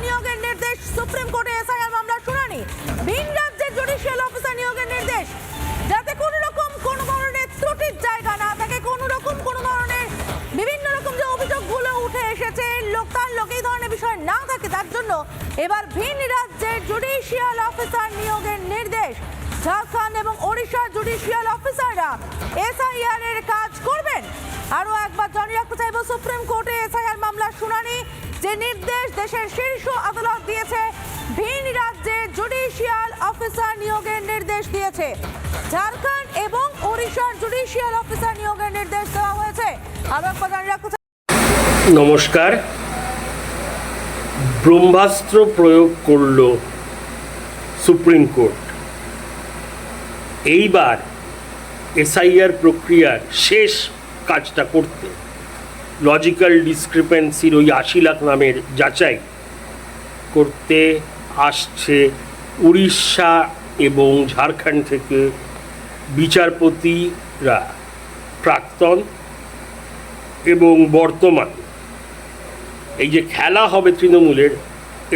নিয়োগের নির্দেশ, সুপ্রিম কোর্টে এসআইআর মামলা শুনানি, ভিন রাজ্যের জুডিশিয়াল অফিসার নিয়োগের নির্দেশ, যাতে কোনো ধরনের ত্রুটির জায়গা না থাকে, কোনো ধরনের বিভিন্ন রকম যে অভিযোগগুলো উঠে এসেছে তার লোক এই ধরনের বিষয় না থাকে, তার জন্য এবার ভিন রাজ্যের জুডিশিয়াল অফিসার নিয়োগের নির্দেশ। ঝাড়খণ্ড এবং ওড়িশার জুডিশিয়াল অফিসাররা এসআইআর এর কাজ করবেন। আরও একবার জানিয়ে রাখতে চাইব, সুপ্রিম কোর্টে এসআইআর মামলার শুনানি, যে নির্দেশ দেশের শীর্ষ আদালত দিয়েছে, ভিন রাজ্যের জুডিশিয়াল অফিসার নিয়োগের নির্দেশ দিয়েছে। ঝাড়খণ্ড এবং ওড়িশার জুডিশিয়াল অফিসার নিয়োগের নির্দেশ দেওয়া হয়েছে। আরও একবার জানিয়ে রাখতে চাই। নমস্কার। ব্রহ্মাস্ত্র প্রয়োগ করল সুপ্রিম কোর্ট। এইবার এসআইআর প্রক্রিয়ার শেষ কাজটা করতে, লজিক্যাল ডিসক্রিপেন্সির ওই ৮০ লাখ নামের যাচাই করতে আসছে উড়িষ্যা এবং ঝাড়খণ্ড থেকে বিচারপতিরা, প্রাক্তন এবং বর্তমান। এই যে খেলা হবে তৃণমূলের,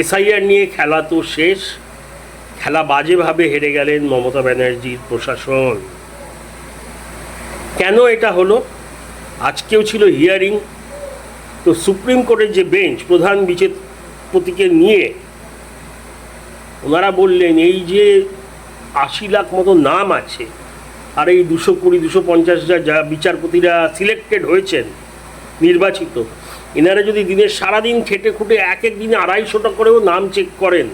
এসআইআর নিয়ে খেলা তো শেষ, খেলা বাজেভাবে হেরে গেলেন মমতা ব্যানার্জির প্রশাসন। কেন এটা হলো? আজকেও ছিল হিয়ারিং, তো সুপ্রিম কোর্টের যে বেঞ্চ, প্রধান বিচারপতিকে নিয়ে ওনারা বললেন এই যে ৮০ লাখ মতো নাম আছে, আর এই 220-250 যা বিচারপতিরা সিলেক্টেড হয়েছেন, নির্বাচিত, এনারা যদি দিনের সারাদিন খেটে খুঁটে এক দিনে ২৫০টা করেও নাম চেক করেন,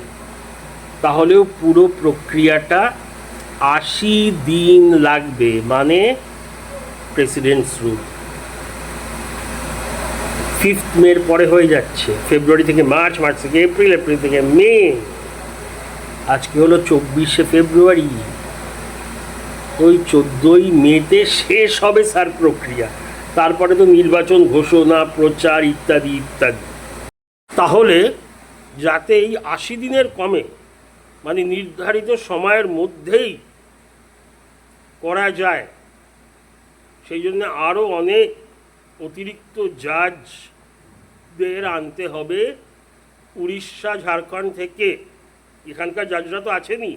তাহলেও পুরো প্রক্রিয়াটা ৮০ দিন লাগবে। মানে প্রেসিডেন্টস রুল 5 মের পরে হয়ে যাচ্ছে, ফেব্রুয়ারি থেকে মার্চ, মার্চ থেকে এপ্রিল, এপ্রিল থেকে মে, আজকে হলো ২৪শে ফেব্রুয়ারি, ওই 14ই মেতে শেষ হবে স্যার প্রক্রিয়া। তারপরে তো নির্বাচন ঘোষণা, প্রচার ইত্যাদি ইত্যাদি। তাহলে যাতে এই ৮০ দিনের কমে, মানে নির্ধারিত সময়ের মধ্যেই করা যায়, সেই জন্য আরও অনেক অতিরিক্ত জাজদের আনতে হবে উড়িষ্যা, ঝাড়খণ্ড থেকে। এখানকার জাজরা তো আছেনই,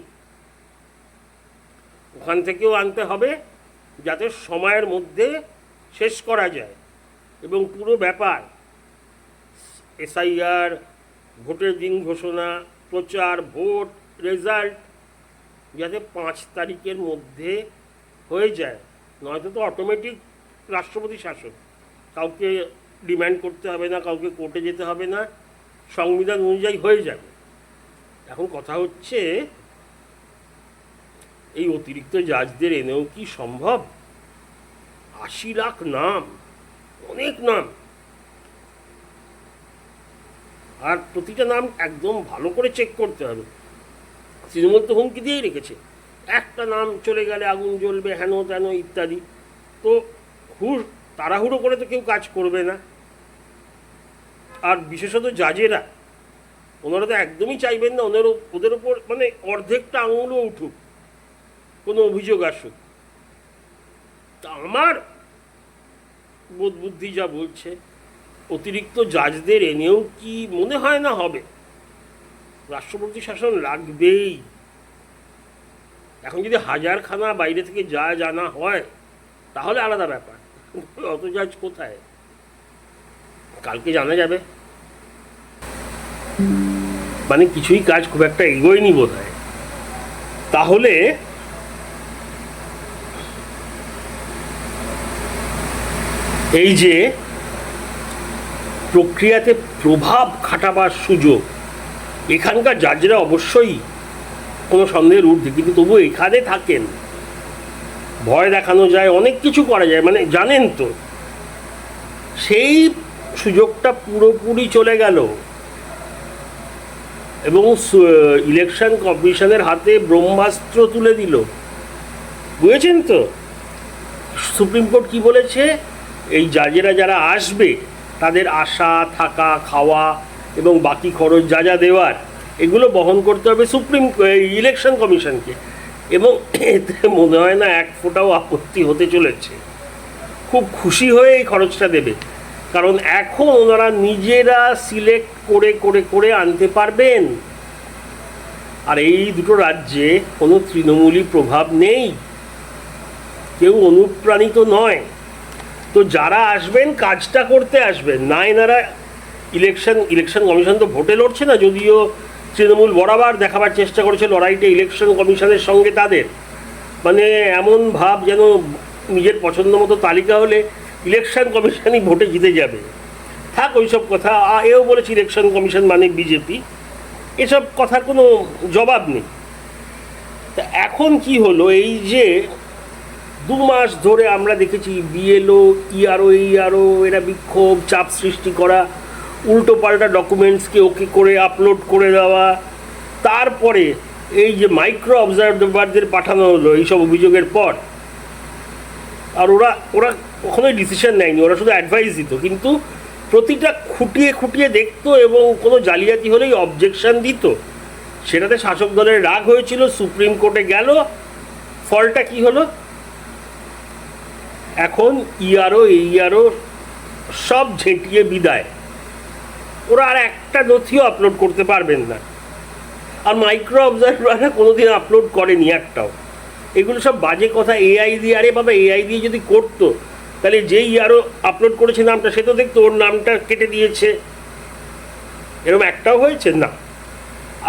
ওখান থেকেও আনতে হবে, যাতে সময়ের মধ্যে শেষ করা যায়। এবং পুরো ব্যাপার, এসআইআর, ভোটের দিন ঘোষণা, প্রচার, ভোট, রেজাল্ট যাতে 5 তারিখের মধ্যে হয়ে যায়, নয়তো তো অটোমেটিক রাষ্ট্রপতি শাসন, কাউকে ডিম্যান্ড করতে হবে না, কাউকে কোর্টে যেতে হবে না, সংবিধান অনুযায়ী হয়ে যাবে। এখন কথা হচ্ছে, এই অতিরিক্ত জাজদের এনেও কি সম্ভব? ৮০ লাখ নাম, অনেক নাম, আর প্রতিটা নাম একদম ভালো করে চেক করতে হবে। তৃণমূল তো হুমকি দিয়েই রেখেছে, একটা নাম চলে গেলে আগুন জ্বলবে, হেন তেন ইত্যাদি। তো তাড়াহুড়ো করে তো কেউ কাজ করবে না। আর বিশেষত জাজেরা, ওনারা তো একদমই চাইবেন না ওদের ওপর মানে অর্ধেকটা আঙুলও উঠুক, কোনো অভিযোগ আসুক। তা আমার বোধ বুদ্ধি যা বলছে, অতিরিক্ত জাজদের এনেও কি মনে হয় না হবে? রাষ্ট্রপতি শাসন লাগবেই। এখন যদি 1000খানা বাইরে থেকে জাজ আনা হয় তাহলে আলাদা ব্যাপার, অত জাজ কোথায়? কালকে জানা যাবে। মানে কিছুই কাজ খুব একটা এগোয়নি বোধ হয়। তাহলে এই যে প্রক্রিয়াতে প্রভাব খাটাবার সুযোগ, এখানকার জাজরা অবশ্যই কোনো সন্দেহের ঊর্ধ্বে, কিন্তু তবু এখানে থাকেন, ভয় দেখানো যায়, অনেক কিছু করা যায়, মানে জানেন তো, সেই সুযোগটা পুরোপুরি চলে গেল এবং ইলেকশন কমিশনের হাতে ব্রহ্মাস্ত্র তুলে দিল। বুঝেছেন তো সুপ্রিম কোর্ট কি বলেছে? এই জাজেরা যারা আসবে তাদের আসা, থাকা, খাওয়া এবং বাকি খরচ যা যা দেওয়ার, এগুলো বহন করতে হবে ইলেকশন কমিশনকে। এবং এতে মনে হয় না এক ফোঁটাও আপত্তি হতে চলেছে, খুব খুশি হয়ে এই খরচটা দেবে। কারণ এখন ওনারা নিজেরা সিলেক্ট করে করে করে আনতে পারবেন। আর এই দুটো রাজ্যে কোনো তৃণমূলী প্রভাব নেই, কেউ অনুপ্রাণিত নয়। তো যারা আসবেন কাজটা করতে আসবেন, না এনারা ইলেকশন কমিশন তো ভোটে লড়ছে না, যদিও তৃণমূল বরাবর দেখাবার চেষ্টা করেছে লড়াইটা ইলেকশন কমিশনের সঙ্গে তাদের, মানে এমন ভাব যেন নিজের পছন্দ মতো তালিকা হলে ইলেকশন কমিশনই ভোটে জিতে যাবে। থাক ওইসব কথা, এও বলেছে ইলেকশন কমিশন মানে বিজেপি, এসব কথার কোনো জবাব নেই। তা এখন কি হলো, এই যে 2 মাস ধরে আমরা দেখেছি বিএলও ইআরও এরা বিক্ষোভ, চাপ সৃষ্টি করা, উল্টো পাল্টা ডকুমেন্টসকে ওকে করে আপলোড করে দেওয়া, তারপরে এই যে মাইক্রো অবজারভারদের পাঠানো হলো এইসব অভিযোগের পর, আর ওরা কখনোই ডিসিশন নেয়নি, ওরা শুধু অ্যাডভাইস দিত, কিন্তু প্রতিটা খুঁটিয়ে খুঁটিয়ে দেখতো এবং কোনো জালিয়াতি হলেই অবজেকশন দিত। সেটাতে শাসক দলের রাগ হয়েছিল, সুপ্রিম কোর্টে গেল, ফলটা কি হলো, এখন ইআরও সব ঝেঁটিয়ে বিদায়, ওরা আর একটা নথিও আপলোড করতে পারবেন না। আর মাইক্রো অবজারভাররা কোনোদিন আপলোড করেনি একটাও। এগুলো সব বাজে কথা, এআই দিয়ে, আরে বাবা এআই দিয়ে যদি করতো তাহলে যেই আরও আপলোড করেছে নামটা সে তো দেখতো ওর নামটা কেটে দিয়েছে, এরকম একটাও হয়েছে না।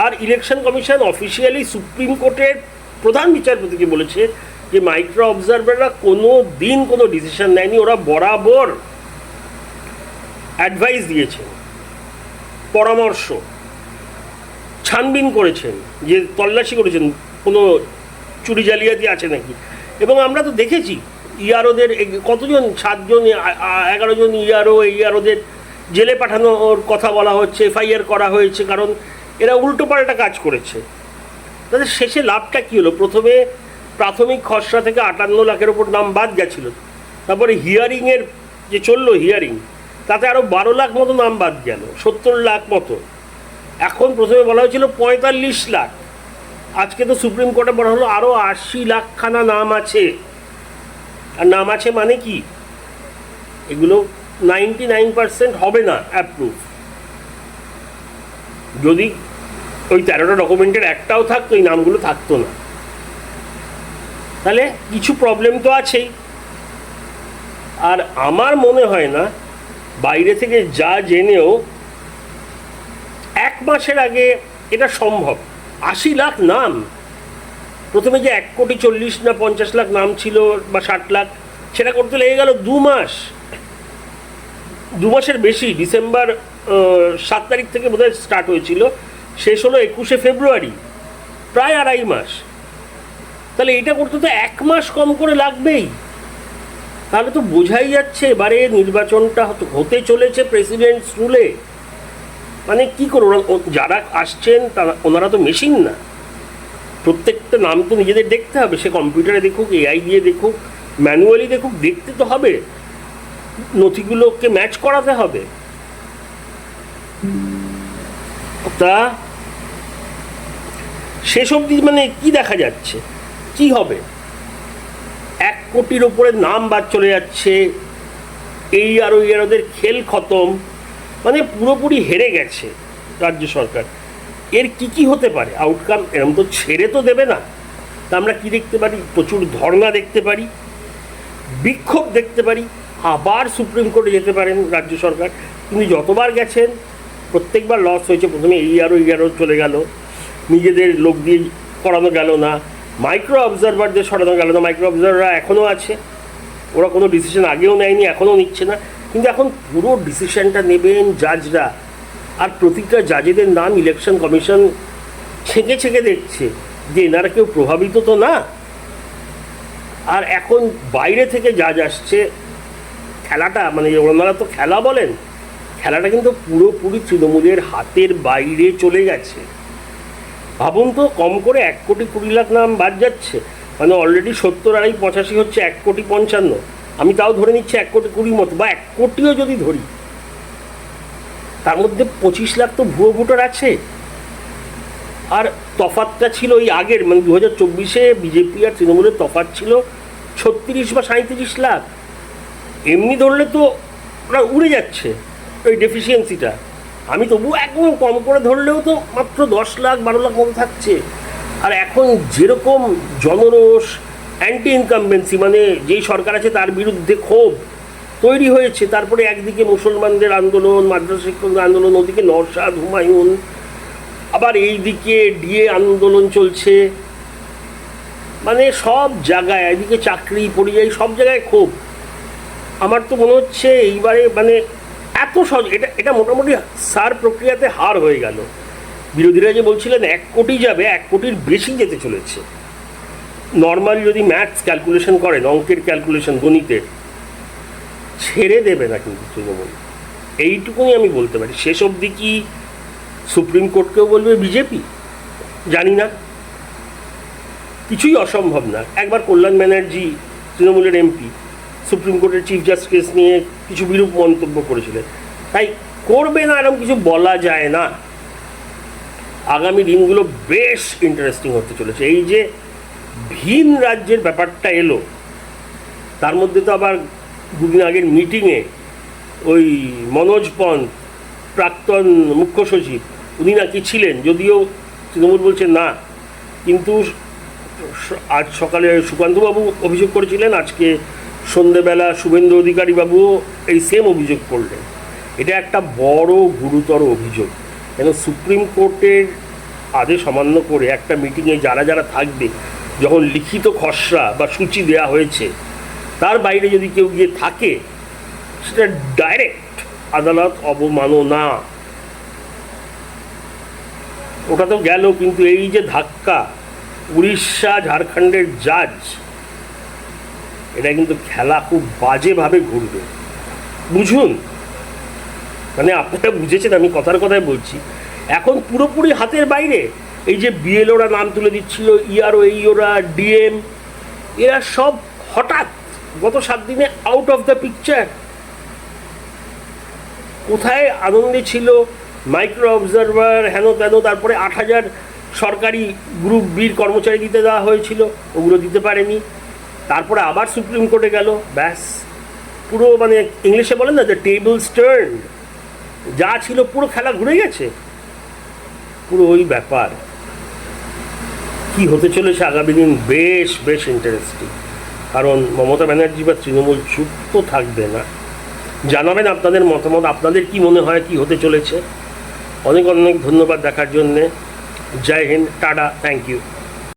আর ইলেকশন কমিশন অফিসিয়ালি সুপ্রিম কোর্টের প্রধান বিচারপতিকে বলেছে যে মাইক্রো অবজারভাররা কোনো দিন কোনো ডিসিশন নেয়নি, ওরা বরাবর অ্যাডভাইস দিয়েছেন, পরামর্শ, ছানবিন করেছেন, যে তল্লাশি করেছেন কোনো চুরি জালিয়াতি আছে নাকি। এবং আমরা তো দেখেছি ইআরওদের কতজন, 7 জন 11 জন ইআরওদের জেলে পাঠানোর কথা বলা হচ্ছে, এফআইআর করা হয়েছে, কারণ এরা উল্টোপাল্টা কাজ করেছে। তাদের শেষে লাভটা কী হলো, প্রথমে প্রাথমিক খসড়া থেকে 58 লাখের ওপর নাম বাদ গেছিলো, তারপরে হিয়ারিংয়ের যে চললো হিয়ারিং, তাতে আরও 12 লাখ মতো নাম বাদ গেল, 70 লাখ মতো। এখন প্রথমে বলা হয়েছিল 45 লাখ, আজকে তো সুপ্রিম কোর্টে বলা হলো আরও 80 লাখখানা নাম আছে। আর নাম আছে মানে কি, এগুলো 99% হবে না অ্যাপ্রুভ। যদি ওই 13টা ডকুমেন্টের একটাও থাকতো এই নামগুলো থাকতো না, তাহলে কিছু প্রবলেম তো আছেই। আর আমার মনে হয় না বাইরে থেকে যা জেনেও 1 মাসের আগে এটা সম্ভব। 80 লাখ নাম, প্রথমে যে 1,40,00,000 না 50 লাখ নাম ছিল বা 60 লাখ, সেটা করতে লেগে গেল 2 মাস, 2 মাসের বেশি। ডিসেম্বর 7 তারিখ থেকে বোধহয় স্টার্ট হয়েছিল, শেষ হলো 21শে ফেব্রুয়ারি, প্রায় 2.5 মাস। তাহলে এটা করতে তো 1 মাস কম করে লাগবেই। তাহলে তো বোঝাই যাচ্ছে এবারে নির্বাচনটা হতে চলেছে প্রেসিডেন্টস রুলে। মানে কী করো, যারা আসছেন তারা, ওনারা তো মেশিন না, প্রত্যেকটা নাম তো নিজেদের দেখতে হবে, সে কম্পিউটারে দেখুক, এআই দিয়ে দেখুক, ম্যানুয়ালি দেখুক, দেখতে তো হবে, নথিগুলোকে ম্যাচ করাতে হবে। তা শেষ অবধি মানে কি দেখা যাচ্ছে, কি হবে, 1 কোটির ওপরে নাম বাদ চলে যাচ্ছে, ইআরওদের খেল খতম, মানে পুরোপুরি হেরে গেছে রাজ্য সরকার। এর কি হতে পারে আউটকাম, এরকম তো ছেড়ে তো দেবে না। তা আমরা কি দেখতে পারি, প্রচুর ধর্ণা দেখতে পারি, বিক্ষোভ দেখতে পারি, আবার সুপ্রিম কোর্টে যেতে পারেন রাজ্য সরকার। কিন্তু যতবার গেছেন প্রত্যেকবার লস হয়েছে। প্রথমে ইআরও চলে গেল, নিজেদের লোক দিয়ে করানো গেল না, মাইক্রো অবজারভারদের সরানো গেল না, মাইক্রো অবজারভাররা এখনও আছে, ওরা কোনো ডিসিশন আগেও নেয়নি, এখনও নিচ্ছে না। কিন্তু এখন পুরো ডিসিশনটা নেবেন জাজরা, আর প্রতিটা জাজেদের নাম ইলেকশন কমিশন ছেঁকে ছেঁকে দেখছে যে এনারা কেউ প্রভাবিত তো না। আর এখন বাইরে থেকে জাজ আসছে, খেলাটা মানে ওনারা তো খেলা বলেন, খেলাটা কিন্তু পুরোপুরি তৃণমূলের হাতের বাইরে চলে গেছে। ভাবুন তো, কম করে 1,20,00,000 নাম বাদ যাচ্ছে, মানে অলরেডি 70 আর 85 হচ্ছে 1,55,00,000। আমি তাও ধরে নিচ্ছি 1,20,00,000 মতো, বা 1 কোটিও যদি ধরি, তার মধ্যে 25 লাখ তো ভুয়ো ভোটার আছে। আর তফাতটা ছিল ওই আগের, মানে 2024-এ বিজেপি আর তৃণমূলের তফাত ছিল 36 বা 37 লাখ। এমনি ধরলে তো ওরা উড়ে যাচ্ছে ওই ডেফিসিয়েন্সিটা। আমি তবু একদম কম করে ধরলেও তো মাত্র 10 লাখ 12 লাখ মতো থাকছে। আর এখন যেরকম জনরোষ, অ্যান্টি ইনকামবেন্সি, মানে যেই সরকার আছে তার বিরুদ্ধে ক্ষোভ তৈরি হয়েছে, তারপরে একদিকে মুসলমানদের আন্দোলন, মাদ্রাসা শিক্ষকদের আন্দোলন, ওদিকে নওশাদ, হুমায়ুন, আবার এইদিকে ডিএ আন্দোলন চলছে, মানে সব জায়গায়, এদিকে চাকরি পরিযায়ী, সব জায়গায় ক্ষোভ। আমার তো মনে হচ্ছে এইবারে মানে এত সহজ, এটা মোটামুটি সার প্রক্রিয়াতে হার হয়ে গেল। বিরোধীরা যে বলছিলেন 1 কোটি যাবে, 1 কোটির বেশি যেতে চলেছে। নর্মাল যদি ম্যাথস ক্যালকুলেশন করেন, অঙ্কের ক্যালকুলেশন, গণিতের, ছেড়ে দেবে না কিন্তু তৃণমূল, এইটুকুনি আমি বলতে পারি। শেষ অবধি কি সুপ্রিম কোর্টকেও বলবে বিজেপি, জানি না, কিছুই অসম্ভব না। একবার কল্যাণ ব্যানার্জি, তৃণমূলের এমপি, সুপ্রিম কোর্টের চিফ জাস্টিস নিয়ে কিছু বিরূপ মন্তব্য করেছিলেন, তাই করবে না এরকম কিছু বলা যায় না। আগামী দিনগুলো বেশ ইন্টারেস্টিং হতে চলেছে। এই যে ভিন রাজ্যের ব্যাপারটা এলো, তার মধ্যে তো আবার দুদিন আগের মিটিংয়ে ওই মনোজ পন্থ, প্রাক্তন মুখ্য সচিব, উনি নাকি ছিলেন, যদিও তৃণমূল বলছে না, কিন্তু আজ সকালে সুকান্তবাবু অভিযোগ করেছিলেন, আজকে সন্ধেবেলা শুভেন্দু অধিকারী বাবুও এই সেম অভিযোগ করলেন। এটা একটা বড় গুরুতর অভিযোগ, কেন সুপ্রিম কোর্টের আদেশ অমান্য করে একটা মিটিংয়ে যারা যারা থাকবে, যখন লিখিত খসড়া বা সূচি দেওয়া হয়েছে, তার বাইরে যদি কেউ গিয়ে থাকে, সেটা ডাইরেক্ট আদালত অবমাননা। ওটা তো গেল, কিন্তু এই যে ধাক্কা, উড়িষ্যা ঝাড়খণ্ডের জাজ, এটা কিন্তু খেলা খুব বাজেভাবে ঘুরবে, বুঝুন। মানে আপনারা বুঝেছেন, আমি কথার কথায় বলছি। এখন পুরোপুরি হাতের বাইরে। এই যে বিএলওরা নাম তুলে দিচ্ছিল, ইআরও, এইওরা, ডিএম, এরা সব হঠাৎ গত 7 দিনে আউট অফ দ্য পিকচার। কোথায় আনন্দে ছিল মাইক্রো অবজারভার, হেন তেন, তারপরে 8,000 সরকারি গ্রুপ বির কর্মচারী দিতে দেওয়া হয়েছিল, ওগুলো দিতে পারেনি। তারপরে আবার সুপ্রিম কোর্টে গেল, ব্যাস পুরো, মানে ইংলিশে বলেন না, দ্য টেবলস টার্ন, যা ছিল পুরো খেলা ঘুরে গেছে। পুরো ওই ব্যাপার। কি হতে চলেছে আগামী দিন বেশ বেশ ইন্টারেস্টিং। কারণ মমতা ব্যানার্জি বা তৃণমূল চুপ তো থাকবে না। জানাবেন আপনাদের মতামত, আপনাদের কি মনে হয় কি হতে চলেছে। অনেক অনেক ধন্যবাদ দেখার জন্যে। জয় হিন্দ, টাটা, থ্যাংক ইউ।